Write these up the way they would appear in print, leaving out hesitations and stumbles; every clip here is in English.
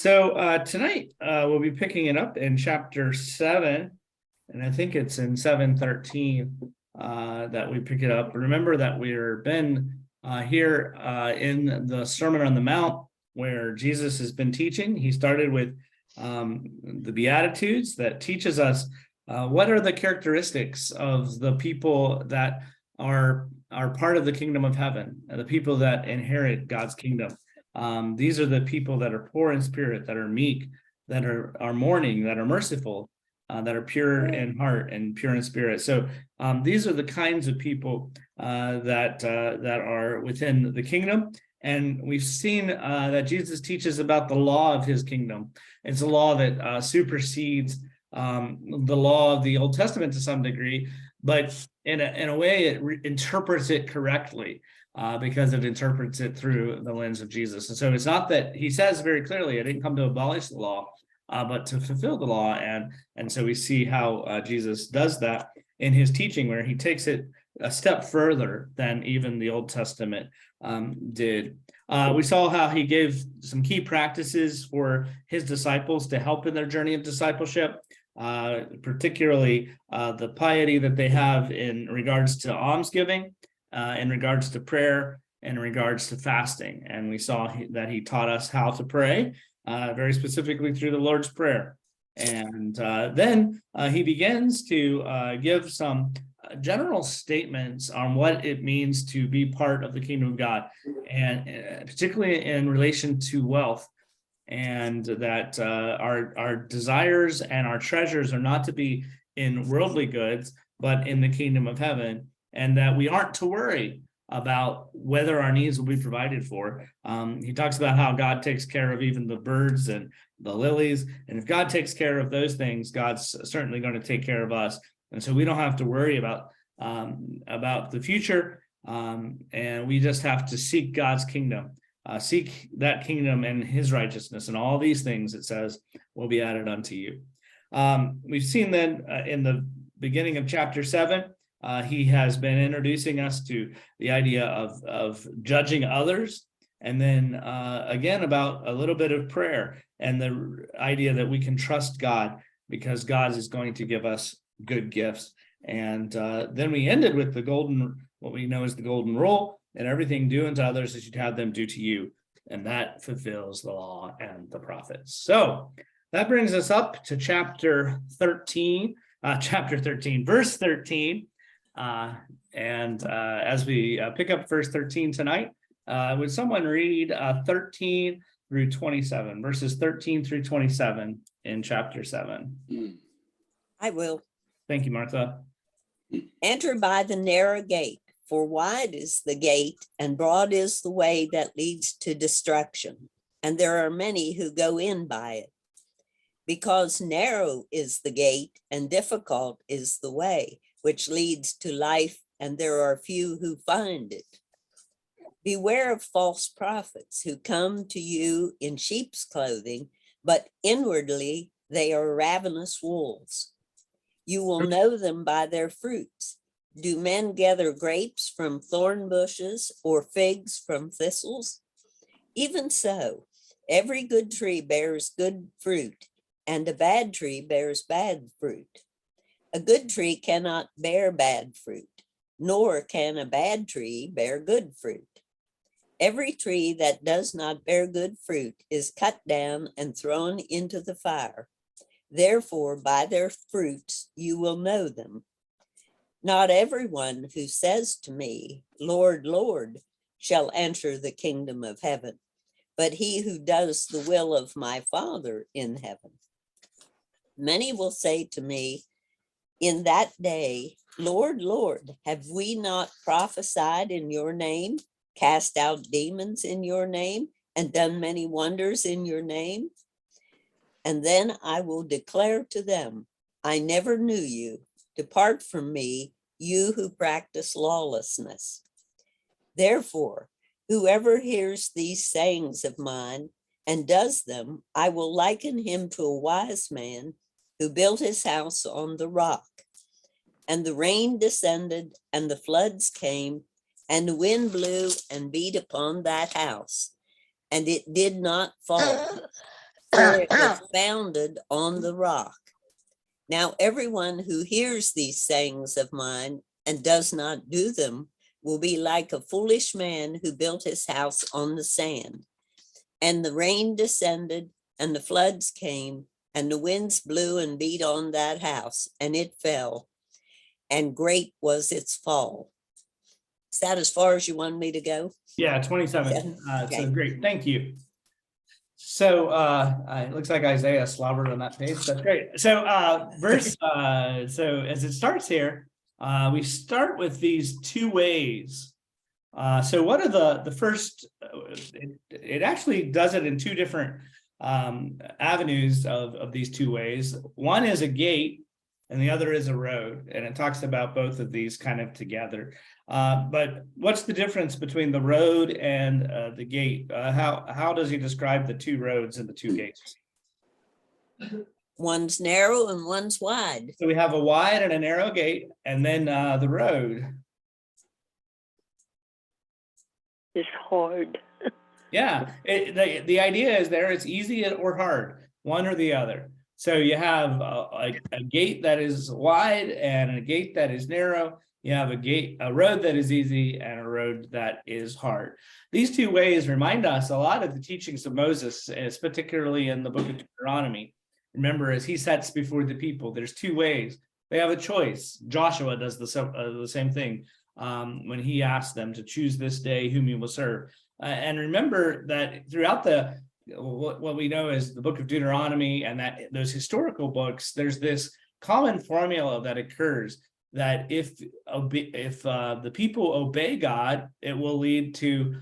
Tonight we'll be picking it up in chapter 7, and I think it's in 7:13 that we pick it up. Remember that we've been here in the Sermon on the Mount where Jesus has been teaching. He started with the Beatitudes that teaches us what are the characteristics of the people that are part of the kingdom of heaven, the people that inherit God's kingdom. These are the people that are poor in spirit, that are meek, that are mourning, that are merciful, that are pure in heart and pure in spirit. So these are the kinds of people that are within the kingdom. And we've seen that Jesus teaches about the law of his kingdom. It's a law that supersedes the law of the Old Testament to some degree, but in a way it interprets it correctly. Because it interprets it through the lens of Jesus. And so it's not that he says very clearly, I didn't come to abolish the law, but to fulfill the law. And so we see how Jesus does that in his teaching, where he takes it a step further than even the Old Testament did. We saw how he gave some key practices for his disciples to help in their journey of discipleship, particularly the piety that they have in regards to almsgiving, in regards to prayer, in regards to fasting. And we saw that he taught us how to pray, very specifically through the Lord's Prayer. And then he begins to give some general statements on what it means to be part of the kingdom of God, and particularly in relation to wealth, and that our desires and our treasures are not to be in worldly goods, but in the kingdom of heaven. And that we aren't to worry about whether our needs will be provided for. He talks about how God takes care of even the birds and the lilies. And if God takes care of those things, God's certainly going to take care of us. And so we don't have to worry about the future. And we just have to seek God's kingdom. Seek that kingdom and his righteousness, and all these things, it says, will be added unto you. We've seen then in the beginning of chapter 7, he has been introducing us to the idea of judging others, and then again about a little bit of prayer and the idea that we can trust God because God is going to give us good gifts. And then we ended with what we know as the golden rule, and everything do unto others as you'd have them do to you, and that fulfills the law and the prophets. So that brings us up to chapter 13, verse 13. As we pick up verse 13 tonight, would someone read 13 through 27, verses 13 through 27 in chapter 7? I will. Thank you, Martha. Enter by the narrow gate, for wide is the gate and broad is the way that leads to destruction, and there are many who go in by it. Because narrow is the gate and difficult is the way which leads to life, and there are few who find it. Beware of false prophets who come to you in sheep's clothing, but inwardly they are ravenous wolves. You will know them by their fruits. Do men gather grapes from thorn bushes or figs from thistles? Even so, every good tree bears good fruit, and a bad tree bears bad fruit. A good tree cannot bear bad fruit, nor can a bad tree bear good fruit. Every tree that does not bear good fruit is cut down and thrown into the fire. Therefore, by their fruits you will know them. Not everyone who says to me, Lord, Lord, shall enter the kingdom of heaven, but he who does the will of my Father in heaven. Many will say to me in that day, Lord, Lord, have we not prophesied in your name, cast out demons in your name, and done many wonders in your name? And then I will declare to them, I never knew you. Depart from me, you who practice lawlessness. Therefore, whoever hears these sayings of mine and does them, I will liken him to a wise man who built his house on the rock. And the rain descended, and the floods came, and the wind blew and beat upon that house, and it did not fall, for it was founded on the rock. Now, everyone who hears these sayings of mine and does not do them will be like a foolish man who built his house on the sand. And the rain descended, and the floods came, and the winds blew and beat on that house, and it fell, and great was its fall. Is that as far as you want me to go? Yeah, 27. So Okay. great, thank you. So it looks like Isaiah slobbered on that page. That's great. So so as it starts here, we start with these two ways. So what are the first, it actually does it in two different avenues of these two ways. One is a gate and the other is a road, and it talks about both of these kind of together. But what's the difference between the road and the gate? How does he describe the two roads and the two gates? One's narrow and one's wide. So we have a wide and a narrow gate, and then the road. It's hard. Yeah, the idea is there, it's easy or hard, one or the other. So you have a gate that is wide and a gate that is narrow. You have a road that is easy and a road that is hard. These two ways remind us a lot of the teachings of Moses, particularly in the book of Deuteronomy. Remember, as he sets before the people, there's two ways. They have a choice. Joshua does the same thing when he asks them to choose this day whom you will serve. And remember that throughout what we know as the book of Deuteronomy and that those historical books, there's this common formula that occurs that if the people obey God, it will lead to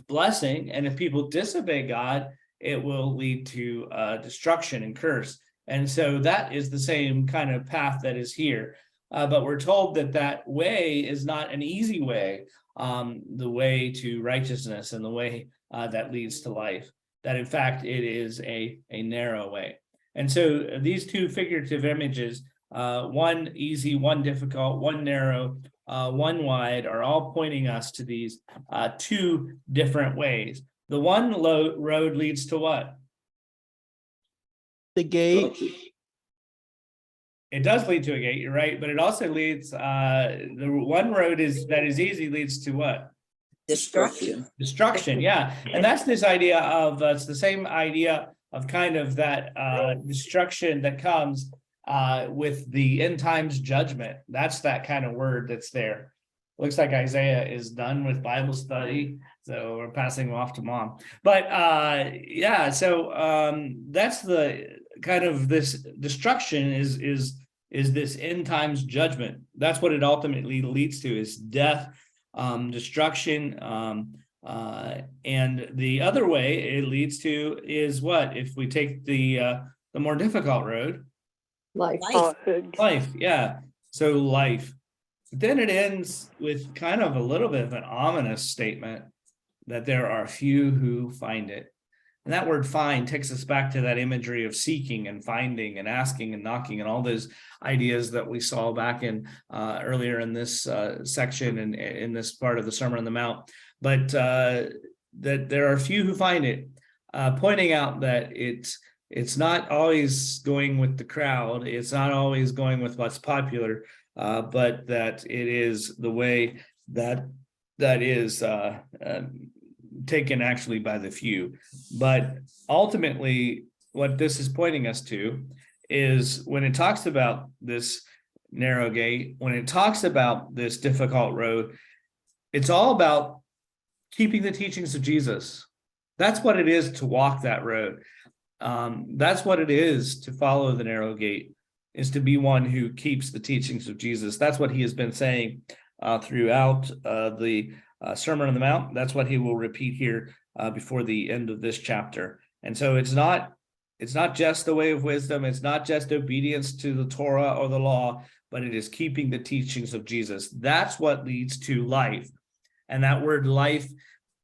blessing, and if people disobey God, it will lead to destruction and curse. And so that is the same kind of path that is here. But we're told that way is not an easy way, the way to righteousness and the way that leads to life, that in fact it is a narrow way. And so these two figurative images, one easy, one difficult, one narrow, one wide, are all pointing us to these two different ways. The one road leads to what? The gate. It does lead to a gate, you're right, but it also leads, the one road that is easy leads to what? Destruction. Destruction, yeah. And that's this idea of, it's the same idea of kind of that destruction that comes with the end times judgment. That's that kind of word that's there. Looks like Isaiah is done with Bible study, so we're passing him off to mom. But yeah, so that's the kind of this destruction is this end times judgment. That's what it ultimately leads to, is death, destruction, and the other way it leads to is what? If we take the more difficult road, Life. life, yeah. So life. But then it ends with kind of a little bit of an ominous statement that there are few who find it. And that word find takes us back to that imagery of seeking and finding and asking and knocking and all those ideas that we saw back in earlier in this section and in this part of the Sermon on the Mount. But that there are few who find it, pointing out that it's not always going with the crowd. It's not always going with what's popular, but that it is the way that is taken actually by the few. But ultimately, what this is pointing us to is when it talks about this narrow gate, when it talks about this difficult road, it's all about keeping the teachings of Jesus. That's what it is to walk that road. That's what it is to follow the narrow gate, is to be one who keeps the teachings of Jesus. That's what he has been saying throughout the Sermon on the Mount. That's what he will repeat here before the end of this chapter. And so it's not just the way of wisdom. It's not just obedience to the Torah or the law, but it is keeping the teachings of Jesus. That's what leads to life. And that word life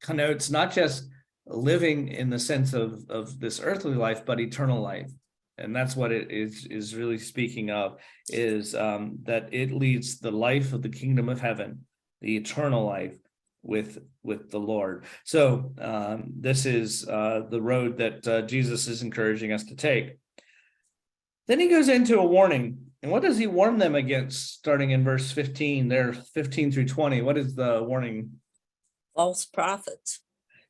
connotes not just living in the sense of this earthly life, but eternal life. And that's what it is really speaking of, is that it leads the life of the kingdom of heaven, the eternal life. with the Lord. So this is the road that Jesus is encouraging us to take. Then he goes into a warning. And what does he warn them against, starting in verse 15, there 15 through 20? What is the warning? False prophets.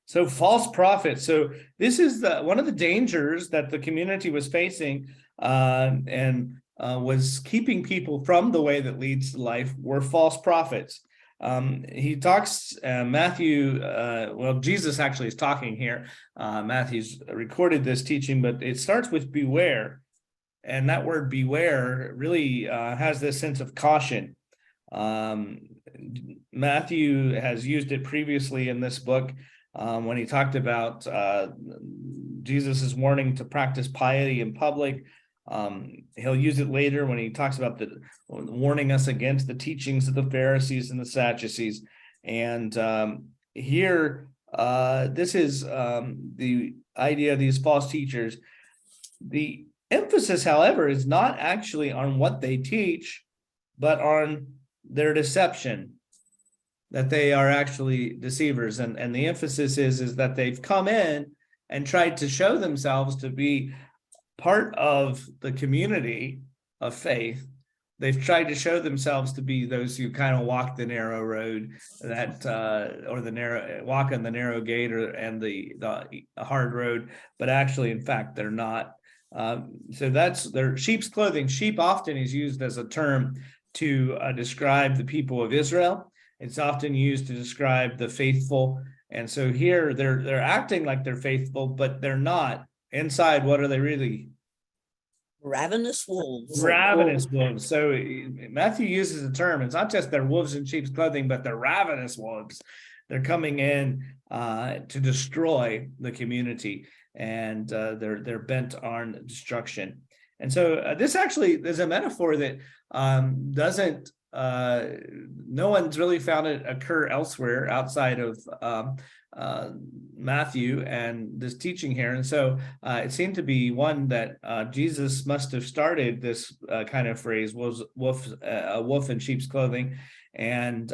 So false prophets. So this is one of the dangers that the community was facing and was keeping people from the way that leads to life were false prophets. He talks, Matthew, Jesus actually is talking here. Matthew's recorded this teaching, but it starts with beware. And that word beware really has this sense of caution. Matthew has used it previously in this book when he talked about Jesus' warning to practice piety in public. He'll use it later when he talks about the warning us against the teachings of the Pharisees and the Sadducees. And here, this is the idea of these false teachers. The emphasis, however, is not actually on what they teach, but on their deception, that they are actually deceivers. And the emphasis is that they've come in and tried to show themselves to be part of the community of faith. They've tried to show themselves to be those who kind of walk the narrow road, that or walk on the narrow gate, and the hard road, but actually, in fact, they're not. So that's their sheep's clothing. Sheep often is used as a term to describe the people of Israel. It's often used to describe the faithful. And so here they're acting like they're faithful, but they're not. Inside, what are they really? Ravenous wolves. Ravenous wolves. So Matthew uses the term. It's not just they're wolves in sheep's clothing, but they're ravenous wolves. They're coming in to destroy the community, and they're bent on destruction. And so this actually is a metaphor that doesn't. No one's really found it occur elsewhere outside of Matthew and this teaching here. And so it seemed to be one that Jesus must have started this kind of phrase, was a wolf in sheep's clothing. And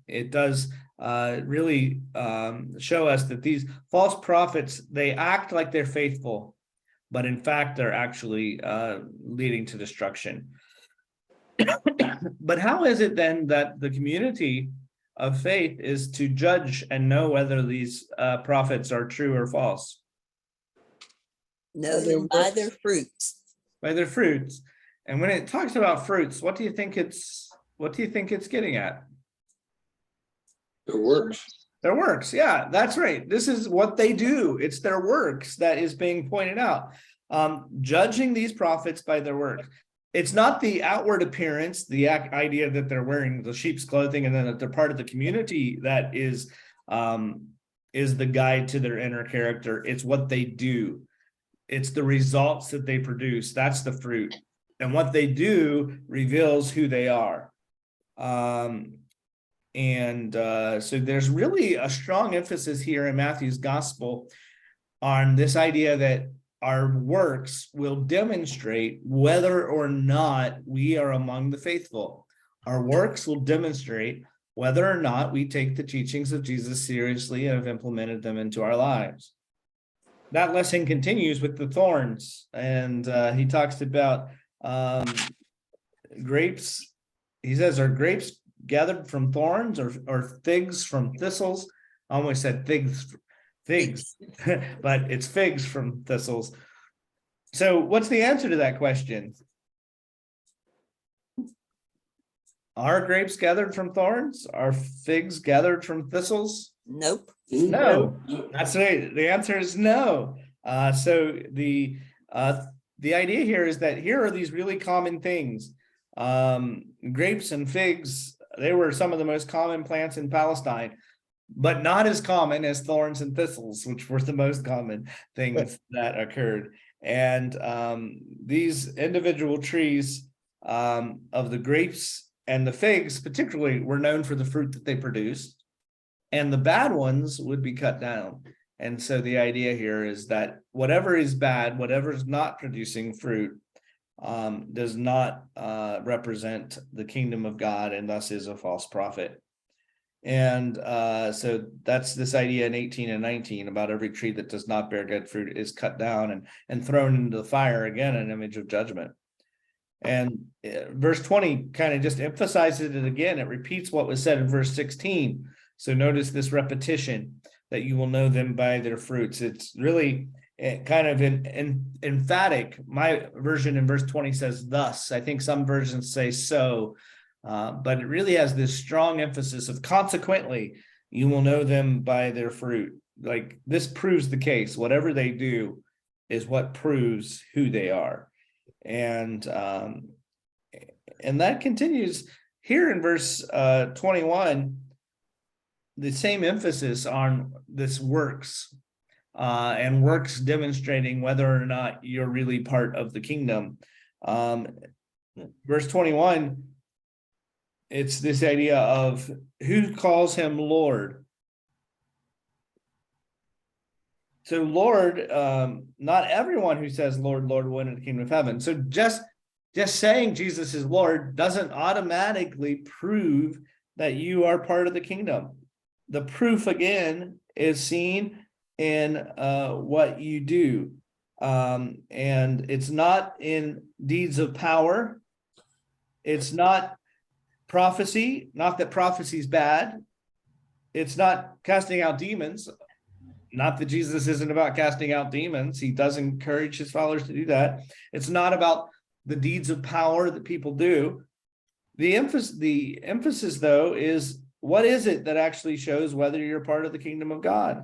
it does really show us that these false prophets, they act like they're faithful, but in fact, they're actually leading to destruction. But how is it then that the community of faith is to judge and know whether these prophets are true or false? Know them by their fruits. By their fruits. And when it talks about fruits, what do you think it's getting at? Their works. Their works. Yeah, that's right. This is what they do. It's their works that is being pointed out. Judging these prophets by their works. It's not the outward appearance, the idea that they're wearing the sheep's clothing and then that they're part of the community that is the guide to their inner character. It's what they do. It's the results that they produce. That's the fruit. And what they do reveals who they are. So there's really a strong emphasis here in Matthew's gospel on this idea that our works will demonstrate whether or not we are among the faithful. Our works will demonstrate whether or not we take the teachings of Jesus seriously and have implemented them into our lives. That lesson continues with the thorns, and he talks about grapes. He says, are grapes gathered from thorns or figs from thistles? I almost said figs, but it's figs from thistles. So what's the answer to that question? Are grapes gathered from thorns? Are figs gathered from thistles? Nope. No, that's right. The answer is no. So the idea here is that here are these really common things. Grapes and figs, they were some of the most common plants in Palestine, but not as common as thorns and thistles, which were the most common things that occurred. And these individual trees of the grapes and the figs particularly were known for the fruit that they produced, and the bad ones would be cut down. And so the idea here is that whatever is bad, whatever is not producing fruit, does not represent the kingdom of God and thus is a false prophet. And so that's this idea in 18 and 19 about every tree that does not bear good fruit is cut down and thrown into the fire, again, an image of judgment. And verse 20 kind of just emphasizes it again. It repeats what was said in verse 16. So notice this repetition, that you will know them by their fruits. It's really kind of emphatic. My version in verse 20 says thus. I think some versions say so. But it really has this strong emphasis of consequently, you will know them by their fruit. Like, this proves the case. Whatever they do is what proves who they are. And that continues here in verse 21, the same emphasis on this works, and works demonstrating whether or not you're really part of the kingdom. Verse 21, it's this idea of who calls him Lord. So Lord, not everyone who says Lord, Lord will enter the kingdom of heaven. So just saying Jesus is Lord doesn't automatically prove that you are part of the kingdom. The proof, again, is seen in what you do. And it's not in deeds of power. It's not prophecy, not that prophecy is bad. It's not casting out demons. Not that Jesus isn't about casting out demons. He does encourage his followers to do that. It's not about the deeds of power that people do. The emphasis, though, is what is it that actually shows whether you're part of the kingdom of God?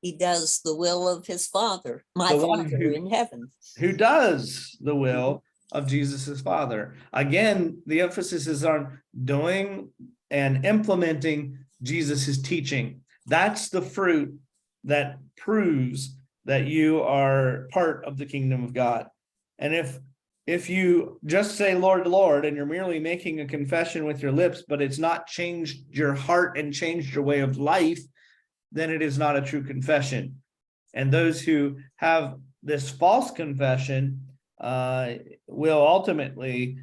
He does the will of his Father, my The one Father in heaven. Who does the will of Jesus's Father. Again, the emphasis is on doing and implementing Jesus's teaching. That's the fruit that proves that you are part of the kingdom of God. And if you just say Lord, Lord, and you're merely making a confession with your lips, but it's not changed your heart and changed your way of life, then it is not a true confession. And those who have this false confession will ultimately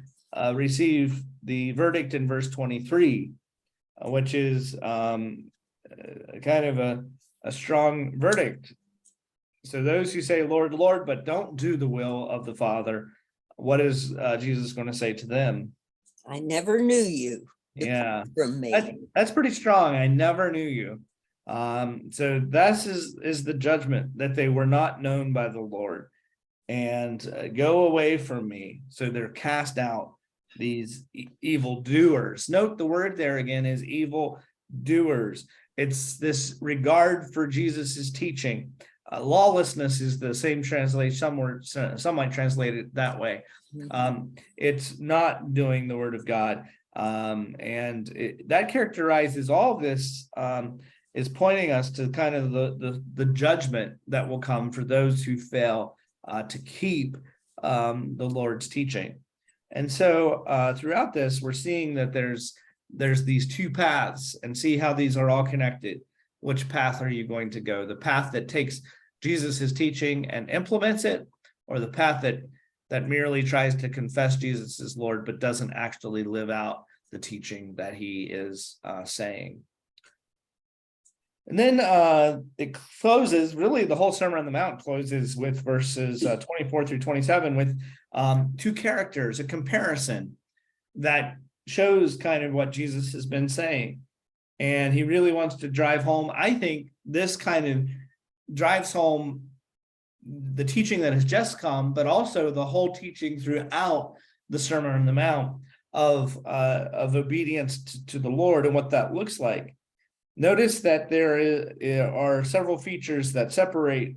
receive the verdict in verse 23, which is kind of a strong verdict. So those who say, Lord, Lord, but don't do the will of the Father, what is Jesus going to say to them? I never knew you. Yeah, From me. that's pretty strong. I never knew you. So this is the judgment, that they were not known by the Lord, and go away from me. So they're cast out, these evil doers. Note the word there again is evil doers. It's this regard for Jesus's teaching. Lawlessness is the same translation. Some might translate it that way. It's not doing the word of God. That characterizes all of this, is pointing us to kind of the judgment that will come for those who fail to keep the Lord's teaching. And so throughout this, we're seeing that there's these two paths, and see how these are all connected. Which path are you going to go? The path that takes Jesus's teaching and implements it, or the path that merely tries to confess Jesus as Lord, but doesn't actually live out the teaching that he is saying? And then it closes, really the whole Sermon on the Mount closes with verses 24 through 27 with two characters, a comparison that shows kind of what Jesus has been saying. And he really wants to drive home. I think this kind of drives home the teaching that has just come, but also the whole teaching throughout the Sermon on the Mount of obedience to the Lord and what that looks like. Notice that there are several features that separate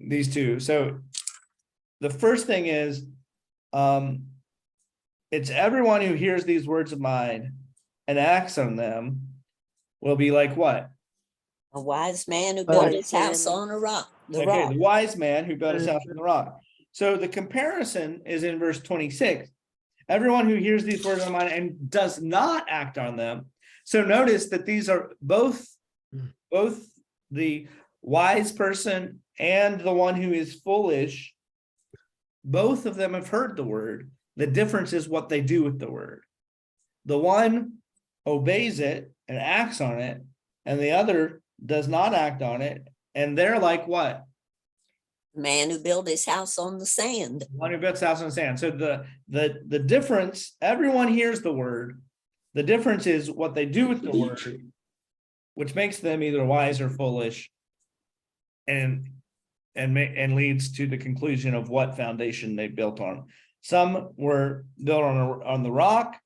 these two. So the first thing is, it's everyone who hears these words of mine and acts on them will be like what? A wise man who built his house on a rock. The rock. The wise man who built his house on the rock. So the comparison is in verse 26. Everyone who hears these words of mine and does not act on them. So notice that these are both the wise person and the one who is foolish. Both of them have heard the word. The difference is what they do with the word. The one obeys it and acts on it, and the other does not act on it, and they're like what? The man who built his house on the sand. One who builds house on sand. So the difference, everyone hears the word. The difference is what they do with the word, which makes them either wise or foolish, and leads to the conclusion of what foundation they built on. Some were built on the rock,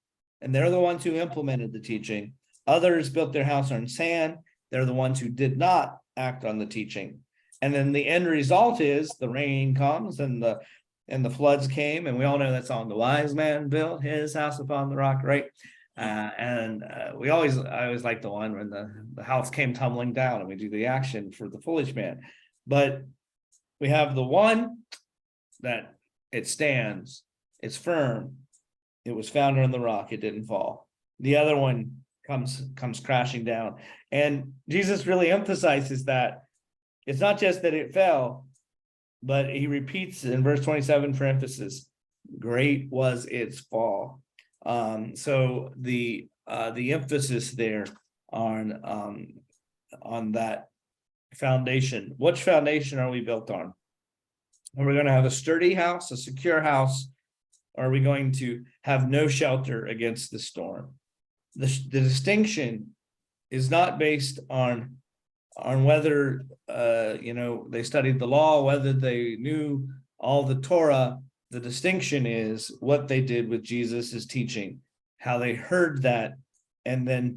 and they're the ones who implemented the teaching. Others built their house on sand. They're the ones who did not act on the teaching. And then the end result is the rain comes and the floods came, and we all know that song, "The wise man built his house upon the rock," right? I always like the one when the house came tumbling down, and we do the action for the foolish man. But we have the one that it stands, it's firm, it was founded on the rock, it didn't fall. The other one comes crashing down. And Jesus really emphasizes that it's not just that it fell, but he repeats in verse 27 for emphasis, great was its fall. So the emphasis there on that foundation. Which foundation are we built on? Are we going to have a sturdy house, a secure house? Or are we going to have no shelter against the storm? The distinction is not based on whether they studied the law, whether they knew all the Torah. The distinction is what they did with Jesus's teaching, how they heard that and then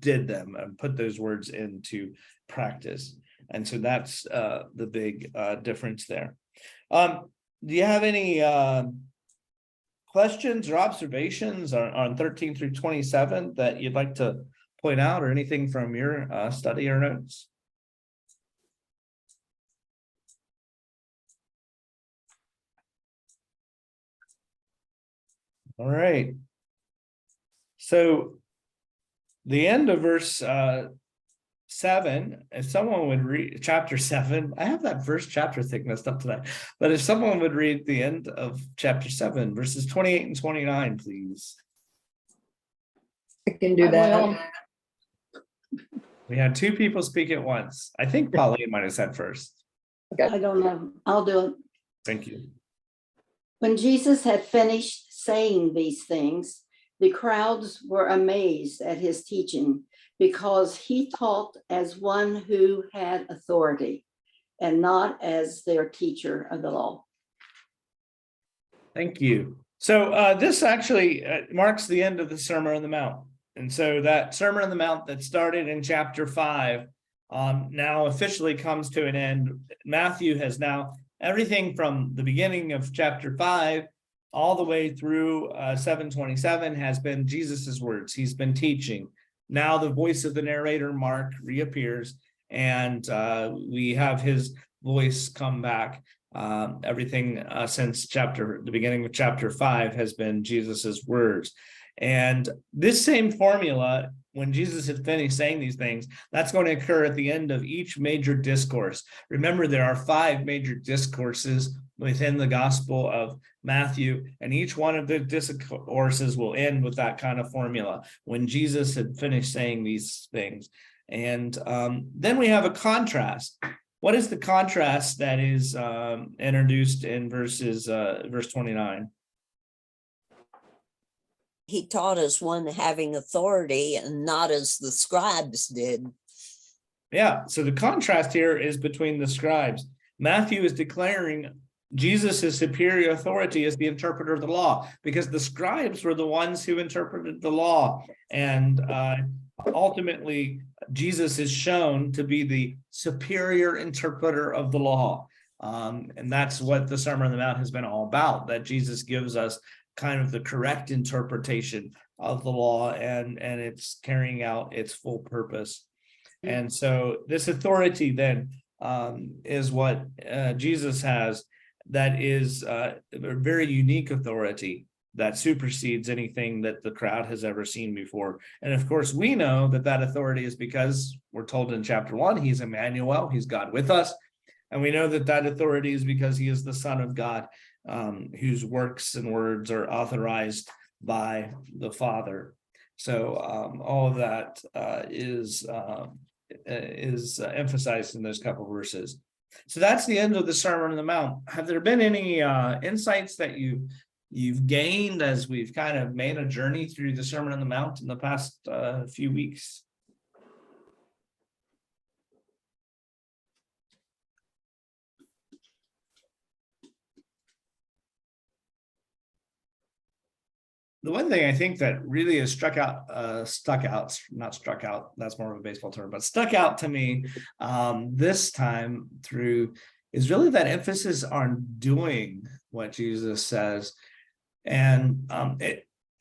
did them and put those words into practice. And so that's the big difference there. Do you have any questions or observations on 13 through 27 that you'd like to point out, or anything from your study or notes? All right. So the end of verse 7, if someone would read chapter 7, I have that first chapter thing messed up tonight, but if someone would read the end of chapter 7, verses 28 and 29, please. I can do that. We had two people speak at once. I think Pauline might have said first. I don't know. I'll do it. Thank you. When Jesus had finished saying these things, the crowds were amazed at his teaching, because he taught as one who had authority and not as their teacher of the law. Thank you. So this actually marks the end of the Sermon on the Mount. And so that Sermon on the Mount that started in chapter 5 now officially comes to an end. Matthew has now, everything from the beginning of chapter 5 all the way through 7:27 has been Jesus's words. He's been teaching. Now the voice of the narrator, Mark, reappears, and we have his voice come back. Everything since the beginning of chapter 5 has been Jesus's words. And this same formula, when Jesus had finished saying these things, that's going to occur at the end of each major discourse. Remember, there are 5 major discourses within the Gospel of Matthew, and each one of the discourses will end with that kind of formula when Jesus had finished saying these things. And then we have a contrast. What is the contrast that is introduced in verse 29? He taught as one having authority and not as the scribes did. Yeah, so the contrast here is between the scribes. Matthew is declaring Jesus' superior authority as the interpreter of the law, because the scribes were the ones who interpreted the law. And ultimately, Jesus is shown to be the superior interpreter of the law. And that's what the Sermon on the Mount has been all about, that Jesus gives us kind of the correct interpretation of the law, and it's carrying out its full purpose. And so this authority then is what Jesus has, that is a very unique authority that supersedes anything that the crowd has ever seen before. And of course, we know that authority is because we're told in chapter 1, he's Emmanuel, he's God with us. And we know that authority is because he is the Son of God, whose works and words are authorized by the Father. So all of that is emphasized in those couple verses. So that's the end of the Sermon on the Mount. Have there been any insights that you've gained as we've kind of made a journey through the Sermon on the Mount in the past few weeks? The one thing I think that really has stuck out, that's more of a baseball term, but stuck out to me this time through is really that emphasis on doing what Jesus says. And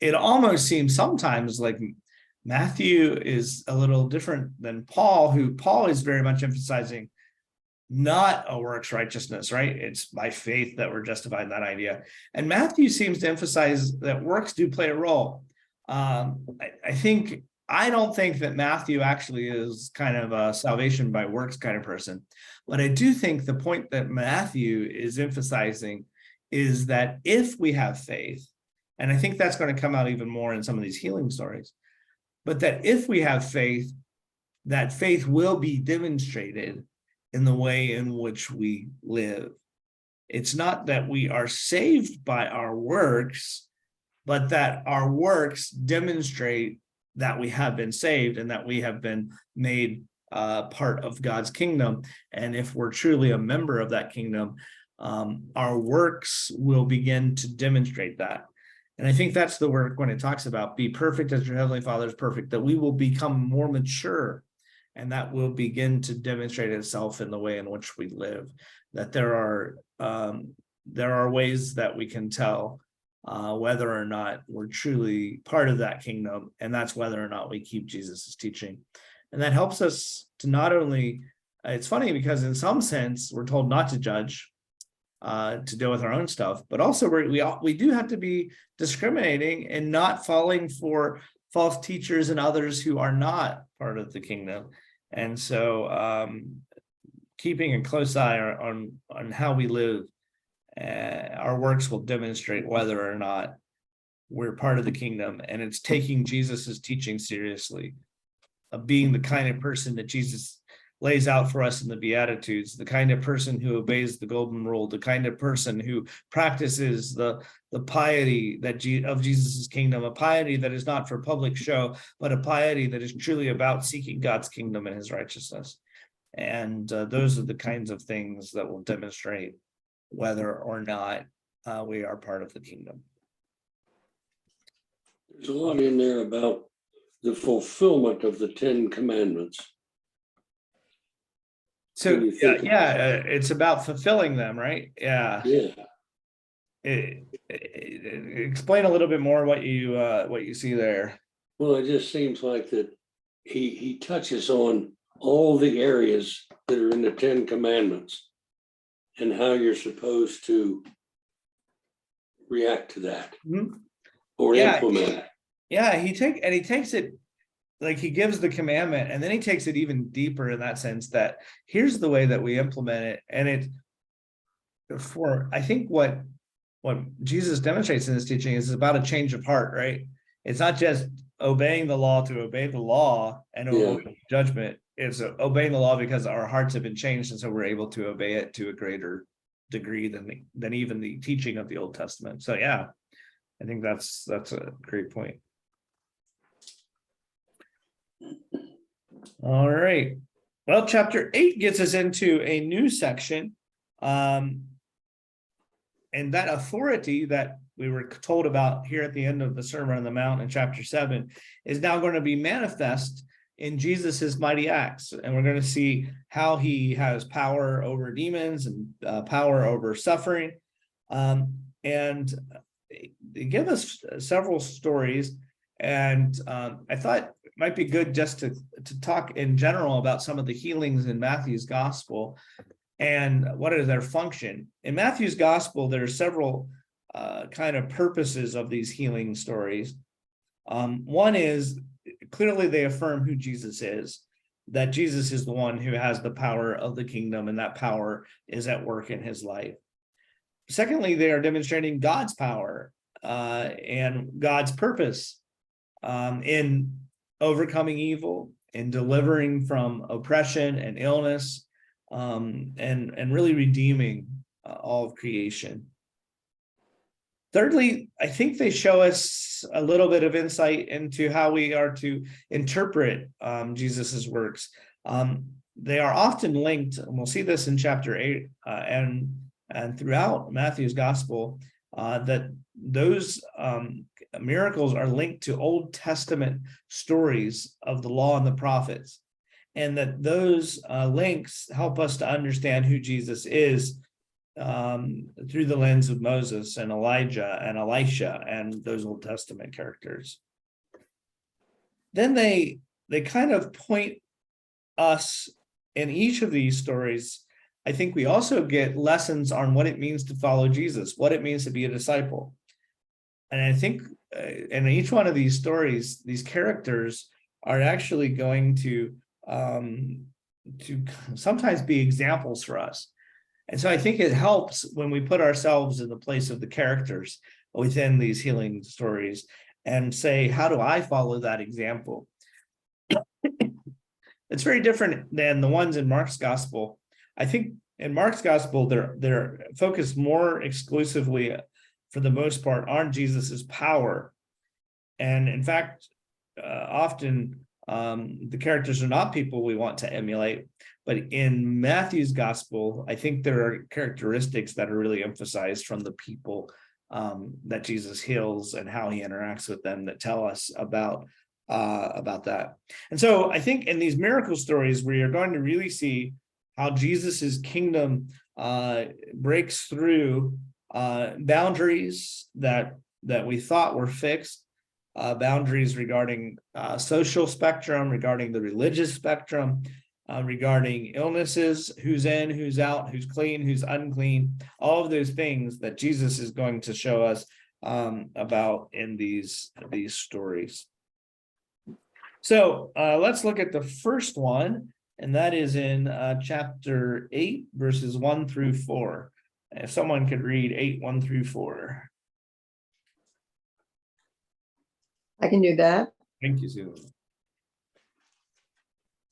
it almost seems sometimes like Matthew is a little different than Paul, who Paul is very much emphasizing not a works righteousness, right? It's by faith that we're justified, that idea. And Matthew seems to emphasize that works do play a role. I don't think that Matthew actually is kind of a salvation by works kind of person. But I do think the point that Matthew is emphasizing is that if we have faith, and I think that's going to come out even more in some of these healing stories, but that if we have faith, that faith will be demonstrated in the way in which we live. It's not that we are saved by our works, but that our works demonstrate that we have been saved and that we have been made part of God's kingdom. And if we're truly a member of that kingdom, our works will begin to demonstrate that. And I think that's the work when it talks about be perfect as your heavenly Father is perfect, that we will become more mature. And that will begin to demonstrate itself in the way in which we live. That there are ways that we can tell whether or not we're truly part of that kingdom, and that's whether or not we keep Jesus's teaching. And that helps us to not only. It's funny because in some sense we're told not to judge, to deal with our own stuff, but also we do have to be discriminating and not falling for false teachers and others who are not part of the kingdom. And so keeping a close eye on how we live, our works will demonstrate whether or not we're part of the kingdom. And it's taking Jesus's teaching seriously, of being the kind of person that Jesus lays out for us in the Beatitudes, the kind of person who obeys the golden rule, the kind of person who practices the piety of Jesus's kingdom, a piety that is not for public show, but a piety that is truly about seeking God's kingdom and his righteousness. And those are the kinds of things that will demonstrate whether or not we are part of the kingdom. There's a lot in there about the fulfillment of the 10 Commandments. So it's about fulfilling them, right? Yeah. Explain a little bit more what you see there. Well, it just seems like that he touches on all the areas that are in the 10 Commandments and how you're supposed to react to that or implement. Yeah, he takes it. Like he gives the commandment and then he takes it even deeper in that sense that here's the way that we implement it. And I think what Jesus demonstrates in this teaching is about a change of heart, right? It's not just obeying the law to obey the law and avoid judgment. It's obeying the law because our hearts have been changed. And so we're able to obey it to a greater degree than even the teaching of the Old Testament. So yeah, I think that's a great point. All right. Well, chapter 8 gets us into a new section. And that authority that we were told about here at the end of the Sermon on the Mount in chapter 7 is now going to be manifest in Jesus's mighty acts. And we're going to see how he has power over demons and power over suffering. And they give us several stories. And I thought it might be good just to talk in general about some of the healings in Matthew's gospel and what is their function. In Matthew's gospel, there are several kind of purposes of these healing stories. One is clearly they affirm who Jesus is, that Jesus is the one who has the power of the kingdom, and that power is at work in his life. Secondly, they are demonstrating God's power and God's purpose in overcoming evil, in delivering from oppression and illness, and really redeeming all of creation. Thirdly, I think they show us a little bit of insight into how we are to interpret Jesus's works. They are often linked, and we'll see this in chapter 8 and throughout Matthew's gospel, that those miracles are linked to Old Testament stories of the law and the prophets, and that those links help us to understand who Jesus is through the lens of Moses and Elijah and Elisha and those Old Testament characters. Then they kind of point us in each of these stories. I think we also get lessons on what it means to follow Jesus, what it means to be a disciple. And I think in each one of these stories, these characters are actually going to sometimes be examples for us. And so I think it helps when we put ourselves in the place of the characters within these healing stories and say, how do I follow that example? It's very different than the ones in Mark's gospel. I think in Mark's gospel, they're focused more exclusively, for the most part, on Jesus's power. And in fact, often the characters are not people we want to emulate. But in Matthew's gospel, I think there are characteristics that are really emphasized from the people that Jesus heals and how he interacts with them that tell us about that. And so I think in these miracle stories, we are going to really see how Jesus's kingdom breaks through boundaries that we thought were fixed, boundaries regarding social spectrum, regarding the religious spectrum, regarding illnesses, who's in, who's out, who's clean, who's unclean, all of those things that Jesus is going to show us about in these stories. So let's look at the first one, and that is in chapter 8, verses 1 through 4. If someone could read 8, 1 through 4. I can do that. Thank you, Susan.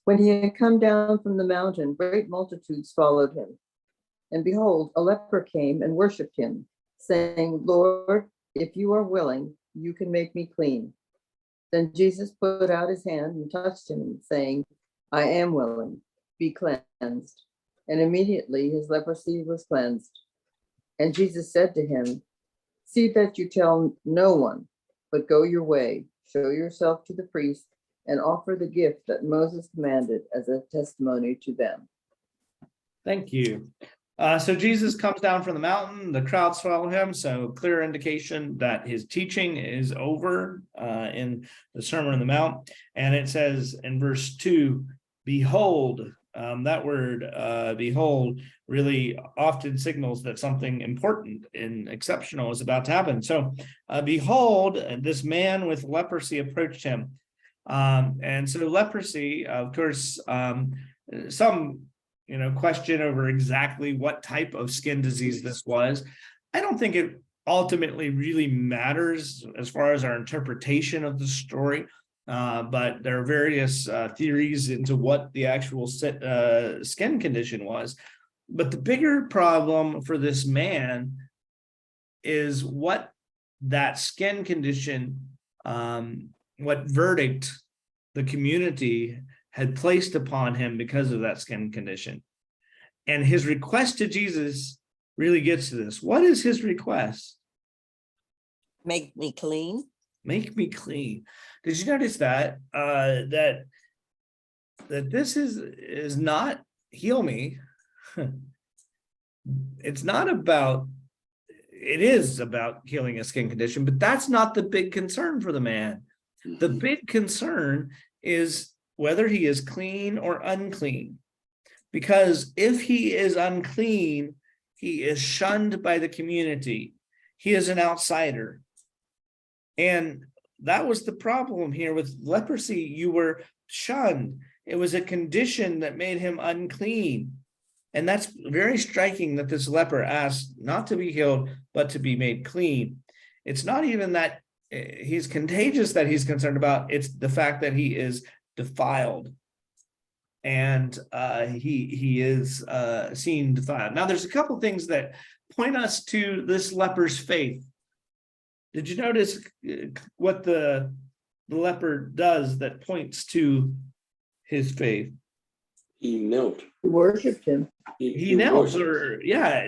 When he had come down from the mountain, great multitudes followed him. And behold, a leper came and worshipped him, saying, Lord, if you are willing, you can make me clean. Then Jesus put out his hand and touched him, saying, I am willing, be cleansed. And immediately his leprosy was cleansed. And Jesus said to him, see that you tell no one, but go your way, show yourself to the priest, and offer the gift that Moses commanded as a testimony to them. Thank you. So Jesus comes down from the mountain, the crowds follow him, so clear indication that his teaching is over in the Sermon on the Mount. And it says in verse 2, behold, that word behold really often signals that something important and exceptional is about to happen. So behold, this man with leprosy approached him. And so leprosy, of course, some question over exactly what type of skin disease this was. I don't think it ultimately really matters as far as our interpretation of the story, but there are various theories into what the actual skin condition was. But the bigger problem for this man is what that skin condition, what verdict the community had placed upon him because of that skin condition. And his request to Jesus really gets to this. What is his request? Make me clean. Make me clean. Did you notice that that this is not heal me? It's not about, it is about healing a skin condition, but that's not the big concern for the man. The big concern is whether he is clean or unclean. Because if he is unclean, he is shunned by the community. He is an outsider. And that was the problem here with leprosy. You were shunned. It was a condition that made him unclean. And that's very striking that this leper asked not to be healed, but to be made clean. It's not even that he's contagious that he's concerned about. It's the fact that he is defiled. And he is seen defiled. Now, there's a couple things that point us to this leper's faith. Did you notice what the leper does that points to his faith? He knelt. He worshipped him. He knelt, worshiped. or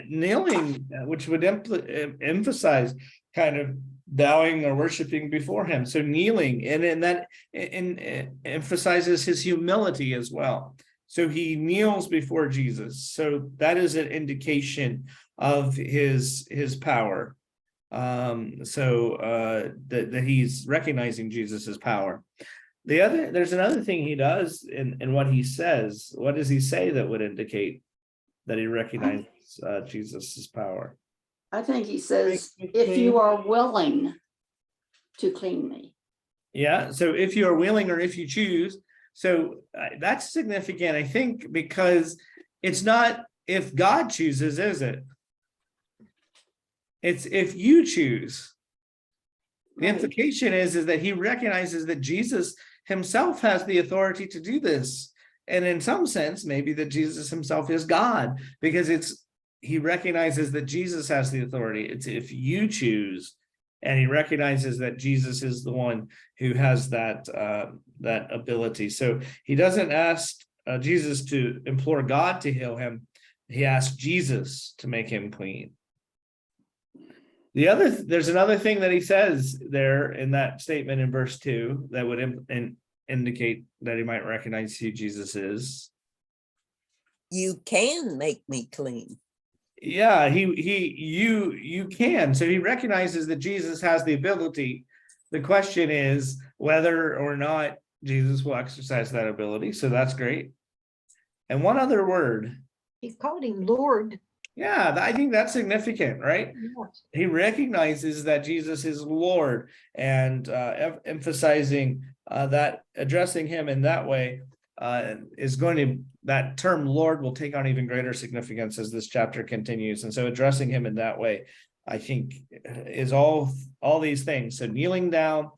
kneeling, which would emphasize kind of bowing or worshiping before him. So kneeling, and that emphasizes his humility as well. So he kneels before Jesus. So that is an indication of his power. That he's recognizing Jesus's power. There's another thing he does in what he says. What does he say that would indicate that he recognizes Jesus's power? I think he says, if you are willing to clean me. Yeah, so if you are willing or if you choose. So that's significant, I think, because it's not if God chooses, is it? It's if you choose. The Right. implication is that he recognizes that Jesus himself has the authority to do this. And in some sense, maybe that Jesus himself is God, because he recognizes that Jesus has the authority. It's if you choose, and he recognizes that Jesus is the one who has that ability. So he doesn't ask Jesus to implore God to heal him. He asks Jesus to make him clean. There's another thing that he says there in that statement in verse 2 that would indicate that he might recognize who Jesus is. You can make me clean. Yeah, you can. So he recognizes that Jesus has the ability. The question is whether or not Jesus will exercise that ability. So that's great. And one other word. He called him Lord. Yeah, I think that's significant, right? Yes. He recognizes that Jesus is Lord, and emphasizing that addressing him in that way is going to, that term Lord will take on even greater significance as this chapter continues. And so addressing him in that way, I think, is all these things. So kneeling down,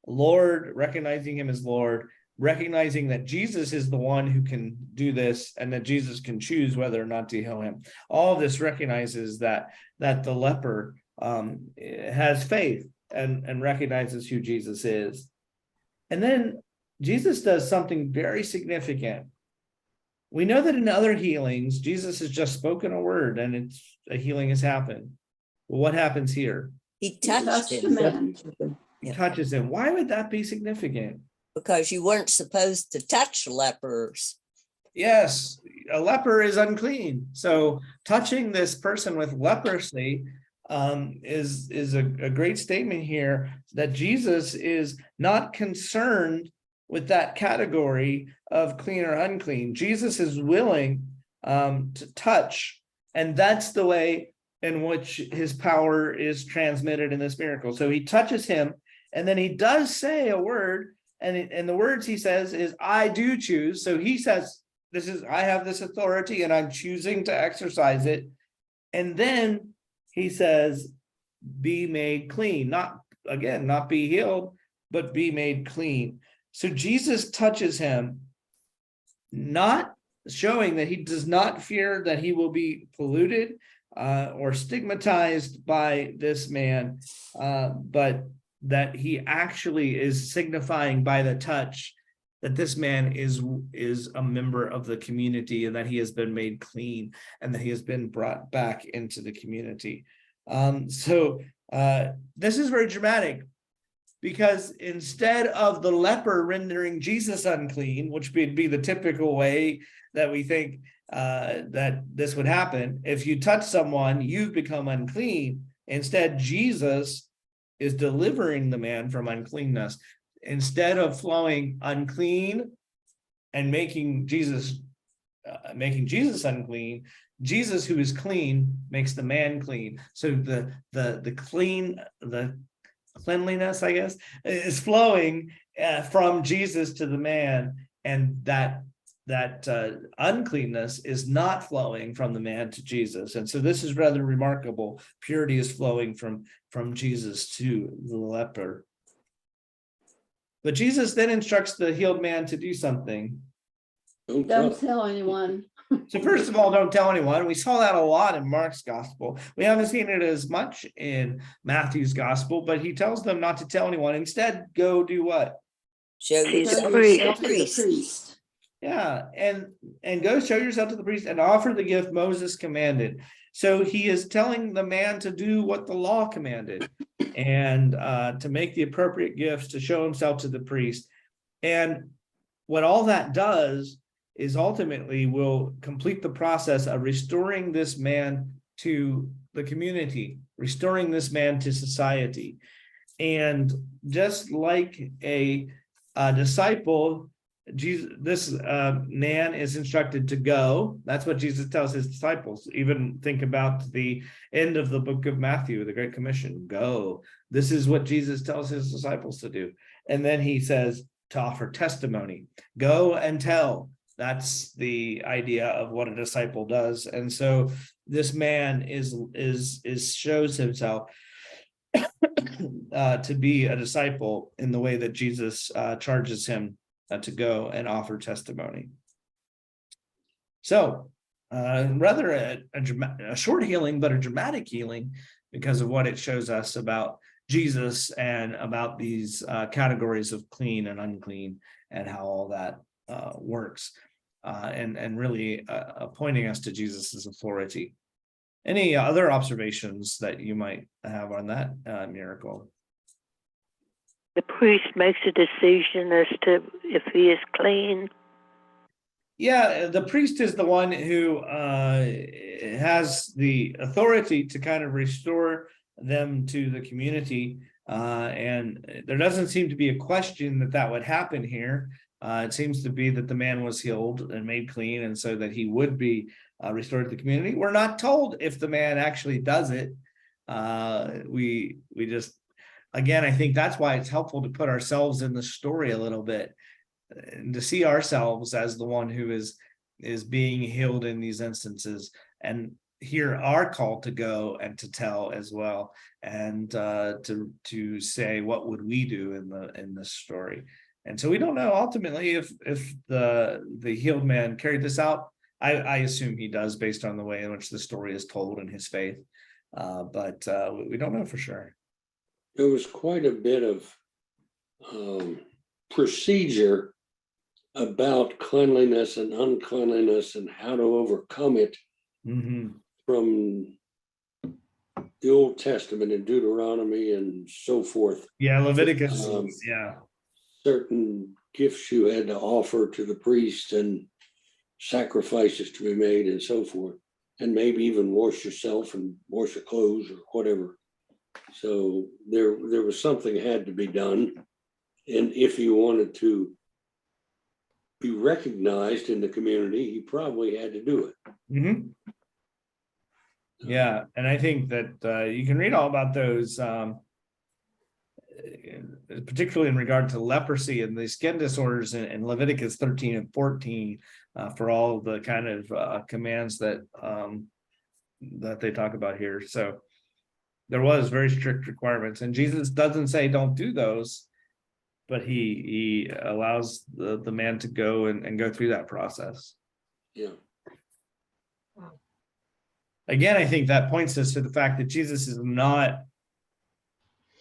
Lord, recognizing him as Lord, recognizing that Jesus is the one who can do this, and that Jesus can choose whether or not to heal him. All of this recognizes that the leper has faith and recognizes who Jesus is. And then Jesus does something very significant. We know that in other healings, Jesus has just spoken a word and a healing has happened. Well, what happens here? He touched the him man. He touches him. Why would that be significant? because you weren't supposed to touch lepers. Yes, a leper is unclean. So touching this person with leprosy is a great statement here that Jesus is not concerned with that category of clean or unclean. Jesus is willing to touch, and that's the way in which his power is transmitted in this miracle. So he touches him, and then he does say a word, and the words he says is, I do choose. So he says, I have this authority and I'm choosing to exercise it. And then he says, be made clean, not be healed, but be made clean. So Jesus touches him, not showing that he does not fear that he will be polluted or stigmatized by this man, but that he actually is signifying by the touch that this man is a member of the community, and that he has been made clean, and that he has been brought back into the community. So this is very dramatic, because instead of the leper rendering Jesus unclean, which would be the typical way that we think that this would happen, if you touch someone, you've become unclean. Instead, Jesus is delivering the man from uncleanness. Instead of flowing unclean and making Jesus unclean, Jesus, who is clean, makes the man clean. So the cleanliness, I guess, is flowing from Jesus to the man, and that uncleanness is not flowing from the man to Jesus. And so this is rather remarkable. Purity is flowing from Jesus to the leper. But Jesus then instructs the healed man to do something. Don't Don't tell. tell anyone. So first of all, don't tell anyone. We saw that a lot in Mark's gospel. We haven't seen it as much in Matthew's gospel, but he tells them not to tell anyone. Instead, go do what? Show See the yourself priest. to Yourself the to the priest. priest. Yeah, and go show yourself to the priest and offer the gift Moses commanded. So he is telling the man to do what the law commanded, and to make the appropriate gifts, to show himself to the priest. And what all that does is ultimately will complete the process of restoring this man to the community, restoring this man to society. And just like a disciple, this man is instructed to go. That's what Jesus tells his disciples. Even think about the end of the book of Matthew, the Great Commission, go. This is what Jesus tells his disciples to do. And then he says to offer testimony, go and tell. That's the idea of what a disciple does. And so this man shows himself to be a disciple in the way that Jesus charges him to go and offer testimony. So rather a short healing, but a dramatic healing, because of what it shows us about Jesus and about these categories of clean and unclean and how all that works, and really pointing us to Jesus's authority. Any other observations that you might have on that miracle? The priest makes a decision as to if he is clean. Yeah, the priest is the one who has the authority to kind of restore them to the community. And there doesn't seem to be a question that would happen here. It seems to be that the man was healed and made clean, and so that he would be restored to the community. We're not told if the man actually does it. We just, again, I think that's why it's helpful to put ourselves in the story a little bit, and to see ourselves as the one who is being healed in these instances, and hear our call to go and to tell as well, and to say what would we do in this story. And so we don't know ultimately if the healed man carried this out. I assume he does, based on the way in which the story is told and his faith, but we don't know for sure. There was quite a bit of procedure about cleanliness and uncleanliness and how to overcome it Mm-hmm. from the Old Testament and Deuteronomy and so forth. Yeah, Leviticus. Yeah. Certain gifts you had to offer to the priest and sacrifices to be made and so forth, and maybe even wash yourself and wash your clothes or whatever. So there was something had to be done. And if you wanted to be recognized in the community, he probably had to do it. Mm-hmm. Yeah, and I think that you can read all about those, particularly in regard to leprosy and the skin disorders in Leviticus 13 and 14, for all the kind of commands that they talk about here. So there was very strict requirements, and Jesus doesn't say don't do those, but he allows the man to go and go through that process. Yeah. Again, I think that points us to the fact that Jesus is not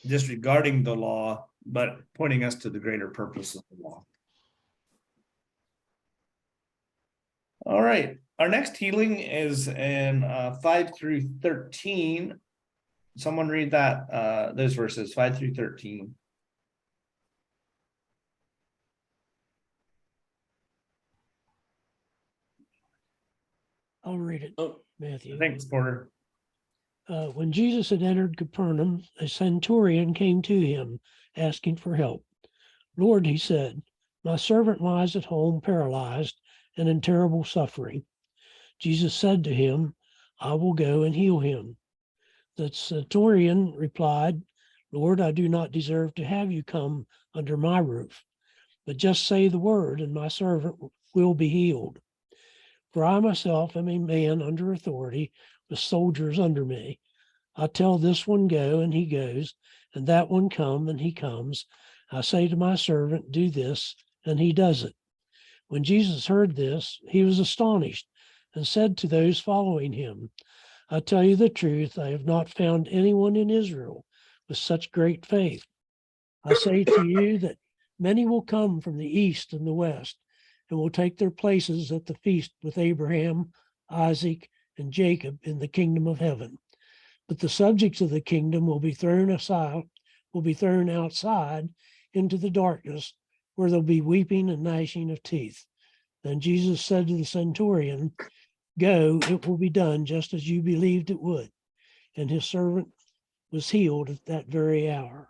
disregarding the law, but pointing us to the greater purpose of the law. All right, our next healing is in 5 through 13. Someone read that, those verses, 5 through 13. I'll read it, Oh, Matthew. Thanks, Porter. When Jesus had entered Capernaum, a centurion came to him, asking for help. Lord, he said, my servant lies at home paralyzed and in terrible suffering. Jesus said to him, I will go and heal him. The centurion replied, Lord, I do not deserve to have you come under my roof, but just say the word and my servant will be healed. For I myself am a man under authority with soldiers under me. I tell this one go, and he goes, and that one come, and he comes. I say to my servant, do this, and he does it. When Jesus heard this, he was astonished and said to those following him, I tell you the truth, I have not found anyone in Israel with such great faith. I say to you that many will come from the east and the west and will take their places at the feast with Abraham, Isaac, and Jacob in the kingdom of heaven. But the subjects of the kingdom will be thrown outside into the darkness, where there'll be weeping and gnashing of teeth. Then Jesus said to the centurion, go, it will be done just as you believed it would. And his servant was healed at that very hour.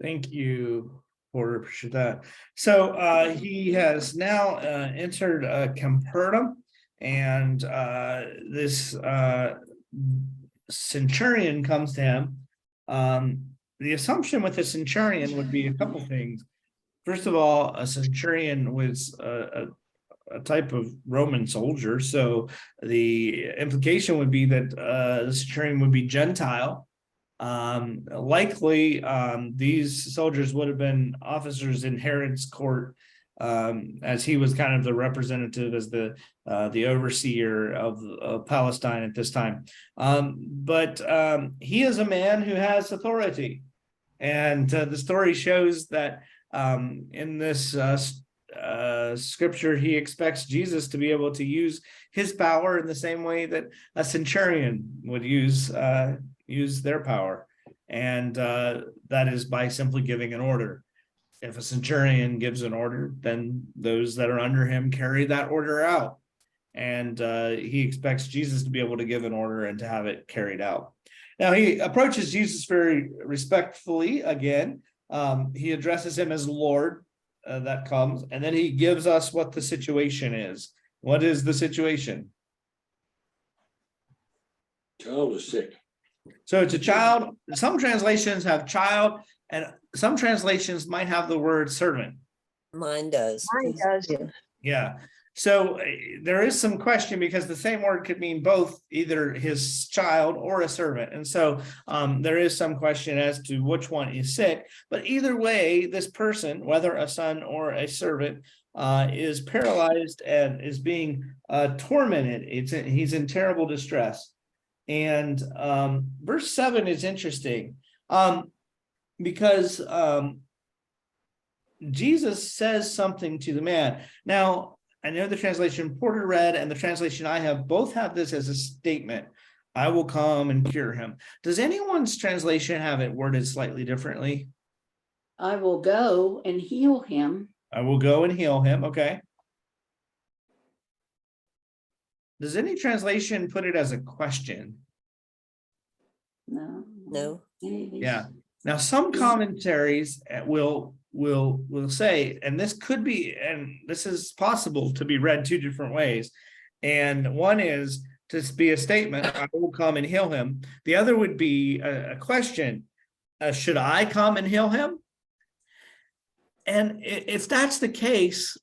Thank you, Porter. Appreciate that. So he has now entered Capernaum, and this centurion comes to him. The assumption with the centurion would be a couple things. First of all, a centurion was a type of Roman soldier, so the implication would be that the centurion would be Gentile. Likely, these soldiers would have been officers in Herod's court, as he was kind of the representative, as the overseer of Palestine at this time. But he is a man who has authority, and the story shows that in this scripture, he expects Jesus to be able to use his power in the same way that a centurion would use their power, and that is by simply giving an order. If a centurion gives an order, then those that are under him carry that order out, and he expects Jesus to be able to give an order and to have it carried out. Now he approaches Jesus very respectfully again. He addresses him as Lord. That comes, and then he gives us what the situation is. What is the situation? Child is sick. So it's a child. Some translations have child, and some translations might have the word servant. Mine does. Mine does. Yeah. So there is some question, because the same word could mean both, either his child or a servant. And so there is some question as to which one is sick. But either way, this person, whether a son or a servant, is paralyzed and is being tormented. He's in terrible distress. And verse 7 is interesting because Jesus says something to the man. Now, I know the translation Porter read and the translation I have both have this as a statement. I will come and cure him. Does anyone's translation have it worded slightly differently? I will go and heal him. I will go and heal him. Okay. Does any translation put it as a question? No. No. Yeah. Now, some commentaries will say, and this could be, and this is possible to be read two different ways. And one is to be a statement, I will come and heal him. The other would be a question, should I come and heal him? And if that's the case,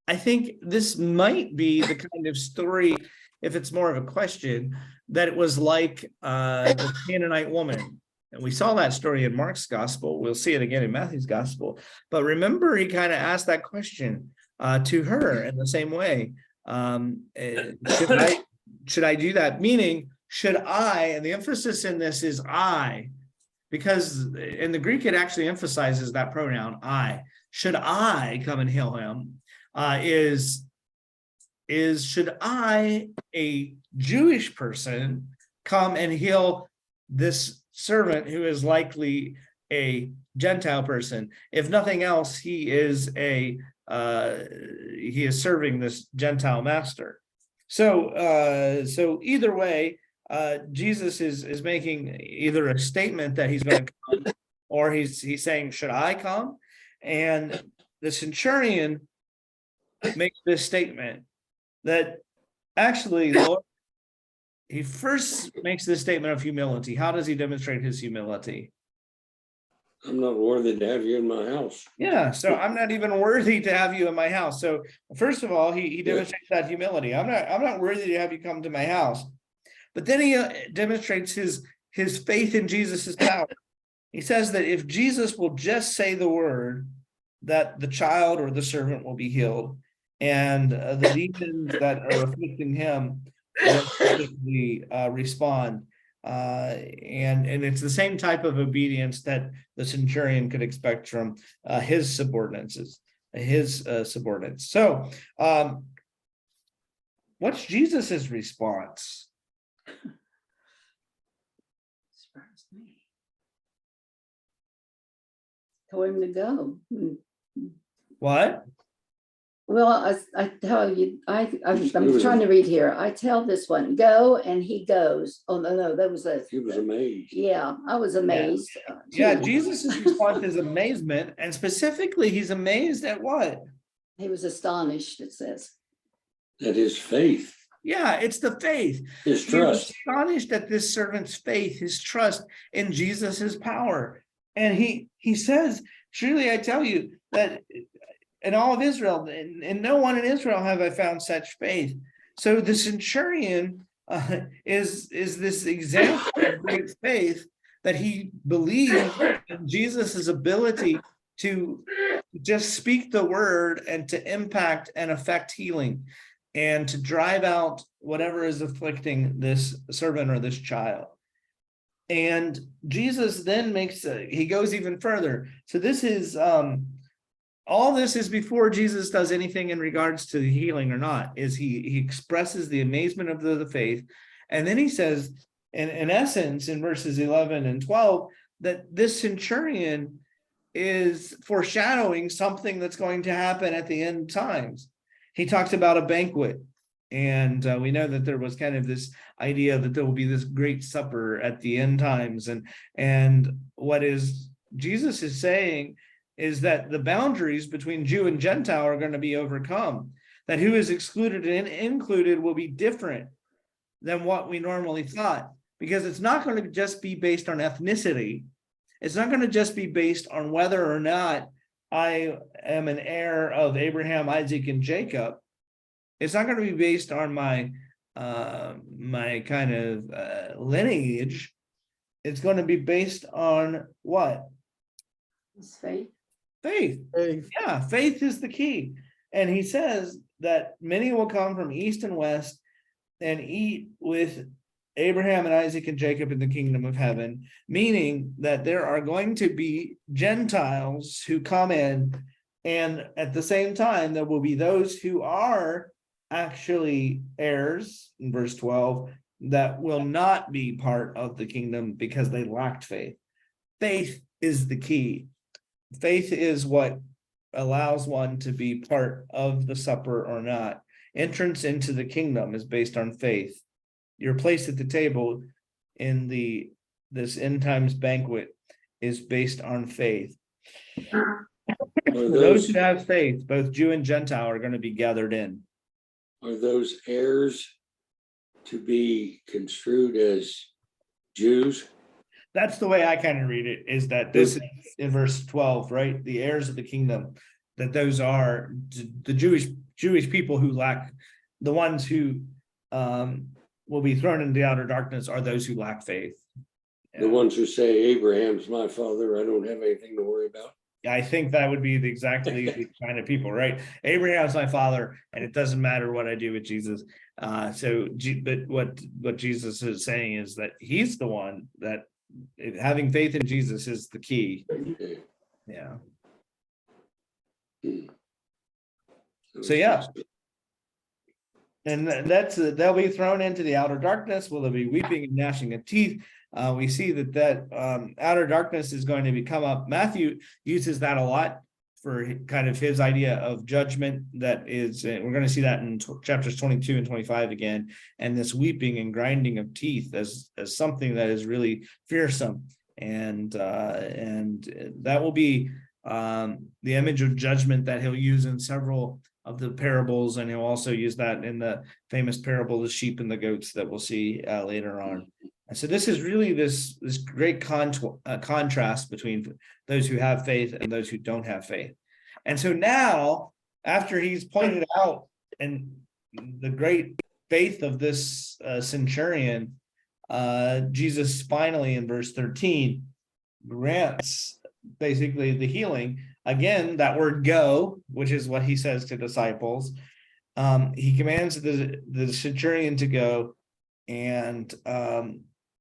I think this might be the kind of story, if it's more of a question, that it was like the Canaanite woman. And we saw that story in Mark's gospel. We'll see it again in Matthew's gospel. But remember, he kind of asked that question to her in the same way. Should I do that? Meaning, should I, and the emphasis in this is I, because in the Greek, it actually emphasizes that pronoun, I. Should I come and heal him? Should I, a Jewish person, come and heal this servant who is likely a Gentile person? If nothing else, he is serving this Gentile master. So either way, Jesus is making either a statement that he's going to come, or he's saying, should I come? And the centurion makes this statement that actually, Lord, he first makes this statement of humility. How does he demonstrate his humility? I'm not worthy to have you in my house. Yeah, so I'm not even worthy to have you in my house. So first of all, he Yeah. demonstrates that humility. I'm not worthy to have you come to my house. But then he demonstrates his faith in Jesus's power. He says that if Jesus will just say the word, that the child or the servant will be healed, and the demons that are afflicting him will typically respond. And it's the same type of obedience that the centurion could expect from his subordinates. So, what's Jesus's response? Surprised me. Told him to go. What? Well, I tell you, I'm trying to read here. I tell this one, go, and he goes. Oh, no, that was a, He was amazed. yeah, I was amazed. Yeah, too. Jesus's response is amazement, and specifically, he's amazed at what? He was astonished, it says. That his faith, Yeah, it's the faith. his He was trust. astonished at this servant's faith, his trust in Jesus's power. And he says, truly I tell you that in all of Israel, and no one in Israel have I found such faith. So the centurion is this example of great faith, that he believed in Jesus's ability to just speak the word and to impact and affect healing, and to drive out whatever is afflicting this servant or this child. And Jesus then he goes even further. So this is all this is before Jesus does anything in regards to the healing or not, is he expresses the amazement of the faith. And then he says, in essence, in verses 11 and 12, that this centurion is foreshadowing something that's going to happen at the end times. He talks about a banquet. And we know that there was kind of this idea that there will be this great supper at the end times. And what is Jesus is saying is that the boundaries between Jew and Gentile are going to be overcome, that who is excluded and included will be different than what we normally thought, because it's not going to just be based on ethnicity. It's not going to just be based on whether or not I am an heir of Abraham, Isaac, and Jacob. It's not going to be based on my kind of lineage. It's going to be based on what? His faith. Faith. Yeah, faith is the key. And he says that many will come from east and west and eat with Abraham and Isaac and Jacob in the kingdom of heaven, meaning that there are going to be Gentiles who come in, and at the same time, there will be those who are actually heirs, in verse 12, that will not be part of the kingdom because they lacked faith. Faith is the key. Faith is what allows one to be part of the supper or not. Entrance into the kingdom is based on faith. Your place at the table in this end times banquet is based on faith. Those who have faith, both Jew and Gentile, are going to be gathered in. Are those heirs to be construed as Jews? That's the way I kind of read it, is that this is in verse 12, right? The heirs of the kingdom, that those are the Jewish people who lack, the ones who will be thrown into the outer darkness are those who lack faith. The ones who say Abraham's my father, I don't have anything to worry about. I think that would be exactly the kind of people, right? Abraham's my father, and it doesn't matter what I do with Jesus. But what Jesus is saying is that he's the one that having faith in Jesus is the key. Okay. Yeah. Hmm. So, yeah. And that's they'll be thrown into the outer darkness. Will there be weeping and gnashing of teeth? We see that outer darkness is going to come up. Matthew uses that a lot for kind of his idea of judgment. That is, we're going to see that in chapters 22 and 25 again. And this weeping and grinding of teeth as something that is really fearsome, and that will be the image of judgment that he'll use in several of the parables, and he'll also use that in the famous parable of the sheep and the goats that we'll see later on. And so this is really this great contrast between those who have faith and those who don't have faith. And so now, after he's pointed out and the great faith of this centurion, Jesus finally in verse 13 grants basically the healing. Again, that word go, which is what he says to disciples. He commands the centurion to go, and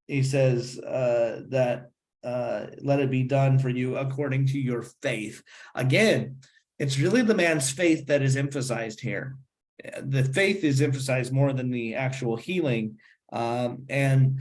he says that let it be done for you according to your faith. Again, it's really the man's faith that is emphasized here. The faith is emphasized more than the actual healing. And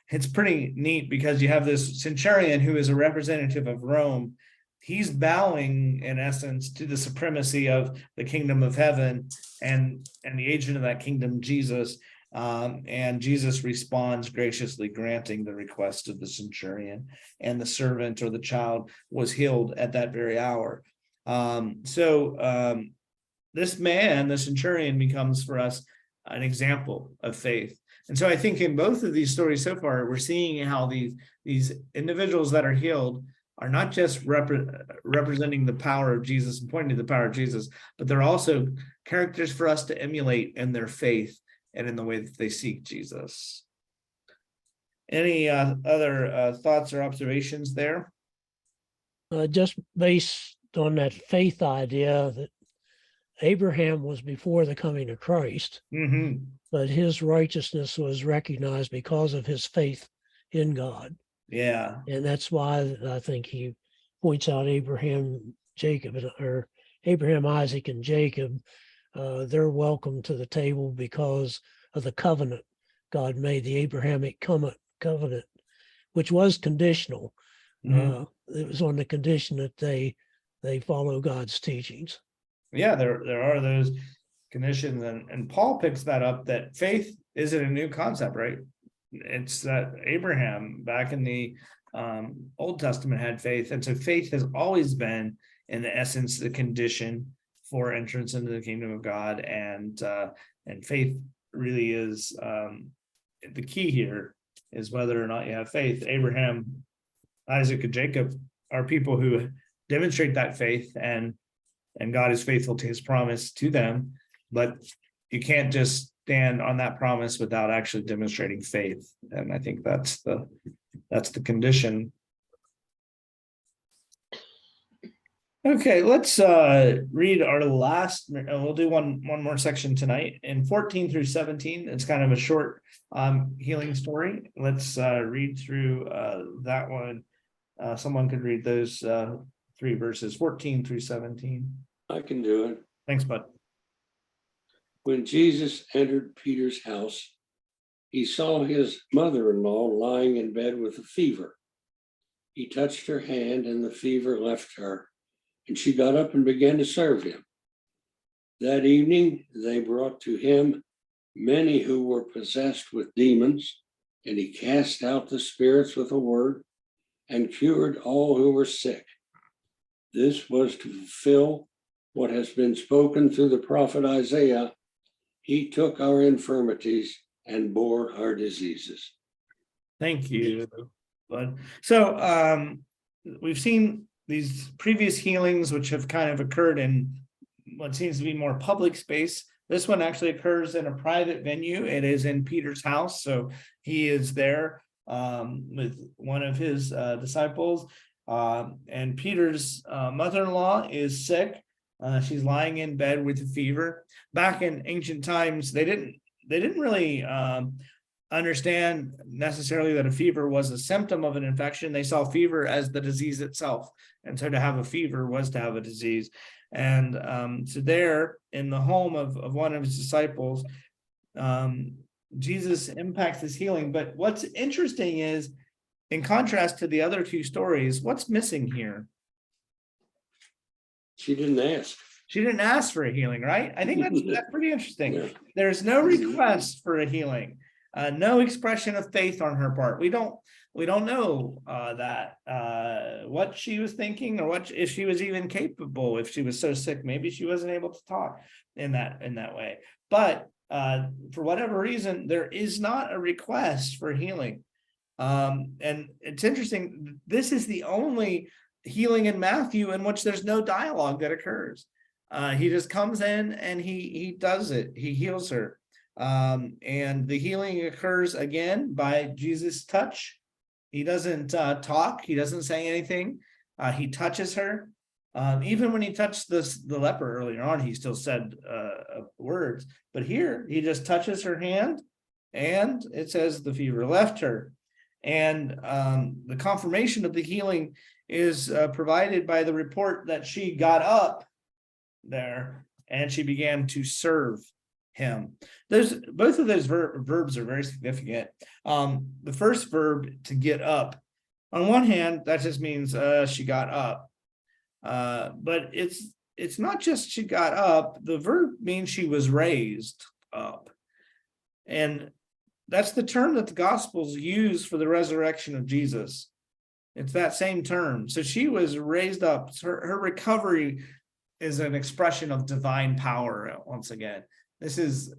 it's pretty neat because you have this centurion who is a representative of Rome. He's bowing in essence to the supremacy of the kingdom of heaven and the agent of that kingdom, Jesus. And Jesus responds graciously, granting the request of the centurion, and the servant or the child was healed at that very hour. This man, the centurion, becomes for us an example of faith. And so I think in both of these stories so far, we're seeing how these individuals that are healed are not just representing the power of Jesus and pointing to the power of Jesus, but they're also characters for us to emulate in their faith and in the way that they seek Jesus. Any other thoughts or observations there? Just based on that faith idea that Abraham was before the coming of Christ, but his righteousness was recognized because of his faith in God. Yeah. And that's why I think he points out Abraham, Isaac, and Jacob. They're welcome to the table because of the covenant God made, the Abrahamic covenant, which was conditional. It was on the condition that they follow God's teachings. Yeah, there are those conditions, and Paul picks that up, that faith isn't a new concept, right? It's that Abraham back in the Old Testament had faith, and so faith has always been, in essence, the condition for entrance into the kingdom of God, and faith really is the key here, is whether or not you have faith. Abraham, Isaac, and Jacob are people who demonstrate that faith, and God is faithful to his promise to them, but you can't just stand on that promise without actually demonstrating faith. And I think that's the condition. Okay, let's read our last, we'll do one more section tonight in 14 through 17. It's kind of a short healing story. Let's read through that one. Someone could read those 3 verses, 14 through 17. I can do it. Thanks, bud. When Jesus entered Peter's house, he saw his mother-in-law lying in bed with a fever. He touched her hand, and the fever left her, and she got up and began to serve him. That evening, they brought to him many who were possessed with demons, and he cast out the spirits with a word and cured all who were sick. This was to fulfill what has been spoken through the prophet Isaiah. He took our infirmities and bore our diseases. Thank you, bud. So we've seen these previous healings, which have kind of occurred in what seems to be more public space. This one actually occurs in a private venue. It is in Peter's house. So he is there with one of his disciples. And Peter's mother-in-law is sick. She's lying in bed with a fever. Back in ancient times, they didn't really understand necessarily that a fever was a symptom of an infection. They saw fever as the disease itself. And so to have a fever was to have a disease. And so there in the home of one of his disciples, Jesus impacts his healing. But what's interesting is, in contrast to the other 2 stories, what's missing here? She didn't ask. She didn't ask for a healing, right? I think that's pretty interesting. Yeah. There's no request for a healing, no expression of faith on her part. We don't know what she was thinking, or if she was even capable. If she was so sick, maybe she wasn't able to talk in that way. But for whatever reason, there is not a request for healing. And it's interesting, this is the only healing in Matthew in which there's no dialogue that occurs. He just comes in and he does it. He heals her. And the healing occurs again by Jesus' touch. He doesn't talk. He doesn't say anything. He touches her. Even when he touched the leper earlier on, he still said words. But here, he just touches her hand, and it says the fever left her. And the confirmation of the healing is provided by the report that she got up there and she began to serve him. Both of those verbs are very significant. The first verb, to get up, on one hand, that just means she got up. But it's not just she got up. The verb means she was raised up. And that's the term that the Gospels use for the resurrection of Jesus. It's that same term. So she was raised up. Her recovery is an expression of divine power once again. This is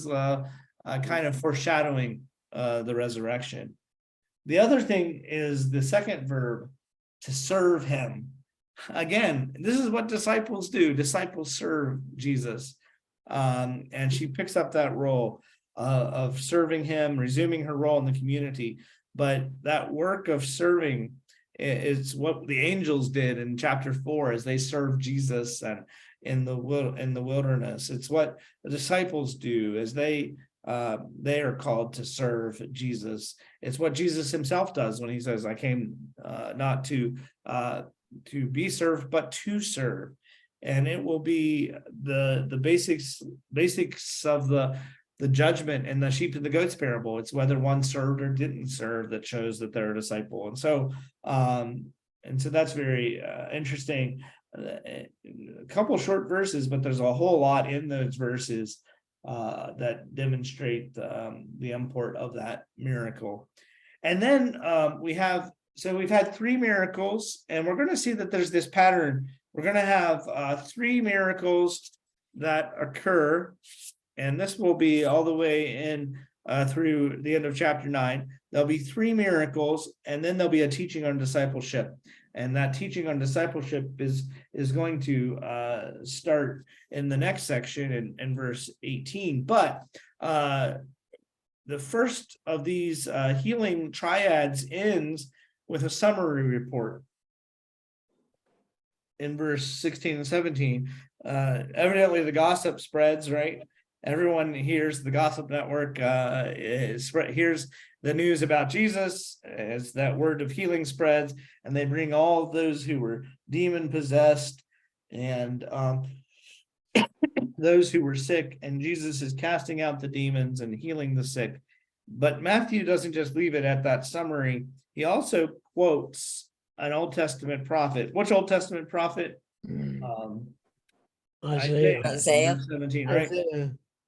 kind of foreshadowing the resurrection. The other thing is the second verb, to serve him. Again, this is what disciples do. Disciples serve Jesus. And she picks up that role of serving him, resuming her role in the community. But that work of serving is what the angels did in chapter 4 as they served Jesus and in the wilderness. It's what the disciples do as they are called to serve Jesus. It's what Jesus himself does when he says, I came not to be served, but to serve. And it will be the basics of the judgment in the sheep and the goats parable. It's whether one served or didn't serve that shows that they're a disciple. And so that's very interesting. A couple short verses, but there's a whole lot in those verses that demonstrate the import of that miracle. And then we've had 3 miracles, and we're going to see that there's this pattern. We're going to have 3 miracles that occur, and this will be all the way in through the end of chapter 9. There'll be 3 miracles, and then there'll be a teaching on discipleship. And that teaching on discipleship is going to start in the next section in verse 18. But the first of these healing triads ends with a summary report in verse 16 and 17. Evidently the gossip spreads, right? Everyone hears, the gossip network hears the news about Jesus as that word of healing spreads, and they bring all those who were demon possessed and those who were sick, and Jesus is casting out the demons and healing the sick. But Matthew doesn't just leave it at that summary. He also quotes an Old Testament prophet. Which Old Testament prophet? Isaiah. Isaiah. 17, right?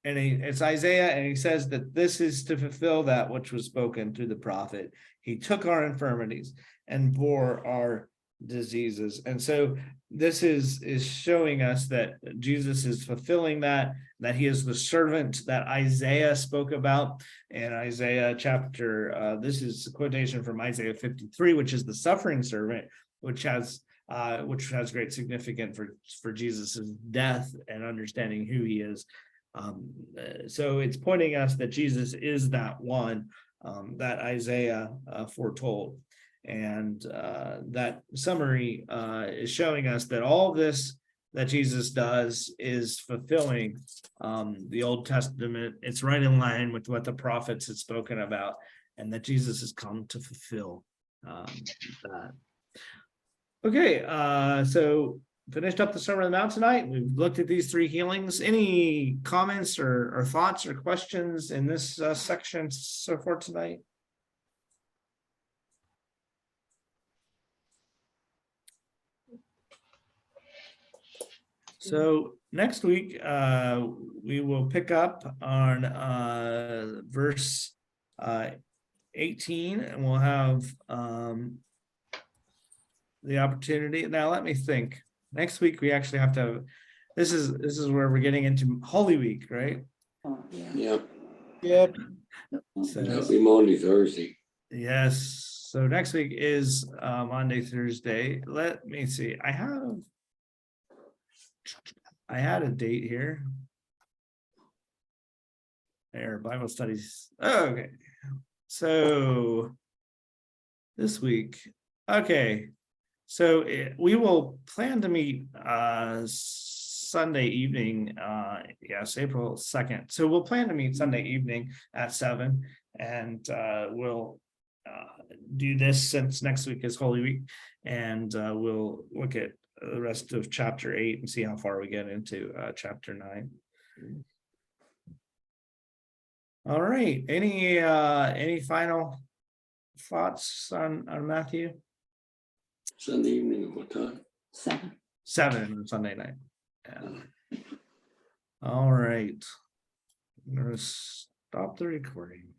And it's Isaiah, and he says that this is to fulfill that which was spoken through the prophet. He took our infirmities and bore our diseases. And so this is showing us that Jesus is fulfilling that he is the servant that Isaiah spoke about in Isaiah chapter. This is a quotation from Isaiah 53, which is the suffering servant, which has great significance for Jesus's death and understanding who he is. So it's pointing us that Jesus is that one that Isaiah foretold. And that summary is showing us that all this that Jesus does is fulfilling the Old Testament. It's right in line with what the prophets had spoken about, and that Jesus has come to fulfill that. Okay, so finished up the Sermon on the Mount tonight. We've looked at these 3 healings. Any comments or thoughts or questions in this section so far tonight? So next week, we will pick up on verse 18, and we'll have the opportunity. Now, let me think. Next week, we actually have to, this is where we're getting into Holy Week, right? Oh, yeah. Yep, Yep. that'll be Monday, Thursday. Yes, so next week is Monday, Thursday. Let me see. I had a date here. There, Bible studies. Oh, okay. So this week, okay. So we will plan to meet Sunday evening, yes, April 2nd. So we'll plan to meet Sunday evening at 7, and we'll do this since next week is Holy Week, and we'll look at the rest of chapter 8 and see how far we get into chapter 9. All right, any final thoughts on Matthew? Sunday evening at what time? 7. 7 on Sunday night. Yeah. All right. I'm gonna stop the recording.